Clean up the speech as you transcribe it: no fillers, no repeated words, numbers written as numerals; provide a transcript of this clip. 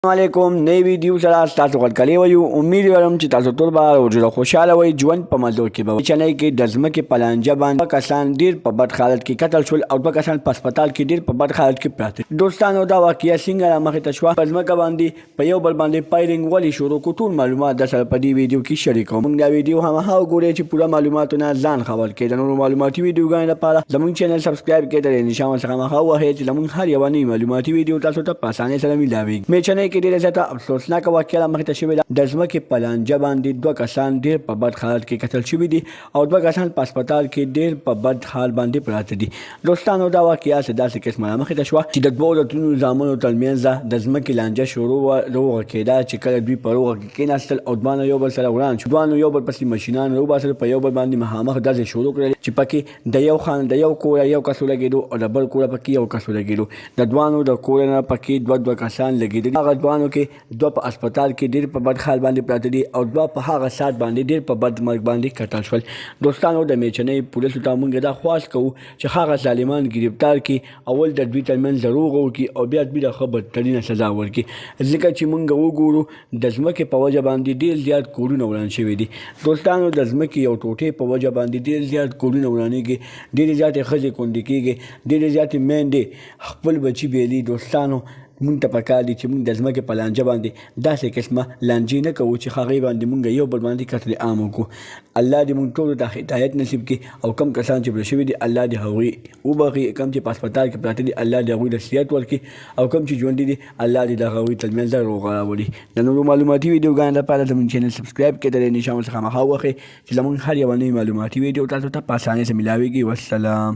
علیکم نئی ویډیو سره تاسو غلکلی وایو امید لرم چې تاسو ټول به روزه خوشاله وئ ژوند په مزو کې به چنۍ کې د ځمکې په لانجه باندې کسان ډیر په بد حالت کې قتل شول او دوه کسان په هسپتال کې ډیر په بد حالت کې پراته دوستانو دا واقعیا څنګه رامخې ته شوه په ځمکه باندې په یو بل باندې فایرینګ ولې شروع کړو ټول معلومات در سره په دې ویډیو کې شریکوم موږ دا ویډیو هماغه وګورئ چې پوره معلوماتونه ځان خبر کړئ د نورو معلوماتي ویډیوګانو لپاره زموږ چینل سبسکرایب کړئ د نشان څخه هماغه ووهئ چې زموږ هر یوه نوې معلوماتي ویډیو تاسو ته په اسانۍ سره میلاویږي مې چنۍ کې ډېره زیاته افسوسناکه واقعه رامخې ته شوې ده د ځمکې په لانجه باندې دوه کسان ډېر په بد حالت کې قتل شوي دي او دوه کسان په هسپتال کې ډېر په بد حال باندې پراته دي دوستانو دا واقعه څه داسې قسمه رامخې ته شوه چې د دوو دولتونو زامنو ترمنځ د ځمکې لانجه شروع روغه کېده چې کله دوی په روغه کې کېناستل او دواړه یو بل سره وران شو دواړو یو بل پسې ماشینان راوباسل په یو بل باندې مخامخ ډزې شروع کړلې چې پکې د یو کوره یو کس ولګېدو او د بل کوره پکې یو کس ولګېدو د دوانو د کوره نه پکې دوه کسان لګېدلي هغه دوانو کې دوه په هسپتال کې ډېر په بد حال باندې پراته دي او دوه په هغه ساعت باندې ډېر په بد مرګ باندې قتل شول دوستانو د میچنۍ پولیسو ته موږ دا خواست کوو چې هغه ظالمان ګرفتار کړي اول د دوی ترمنځ ضرور وکړي او بیا دوی ته ښه بدترینه سزا ورکړي ځکه چې موږ وګورو د ځمکې په وجه باندې ډېر زیات کورونه وران شوي دي دوستانو د ځمکې یو ټوټې په وجه باندې ډېر زیات کورونه ورانېږي ډېرې زیاتې ښځې کونډې کېږي ډېرې زیاتې میندې خپل بچي بیلي دوستانو مونږ ته پکار دي چې مونږ د ځمکې په لانجه باندې داسې قسمه لانجې نه کوو چې هغې باندې مونږ یو بل باندې قتل عام وکړو الله دې مونږ ټولو ته هدایت نصیب کړي او کم کسان چې مړه شوي دي الله دې هغوی وبخښي کم چې په هسپتال کې پراته دي الله دې هغوی له صحت ورکړي او کم چې ژوندي دي الله دې د هغوی ترمنځ روغه راولي د نورو معلوماتي ویډیوګانو لپاره زموږ چینل سبسکرایب کړئ د نشان څخه مخه ووهئ چې زموږ هر یوه نوې معلوماتي ویډیو تاسو ته په اسانۍ سره میلاویږي والسلام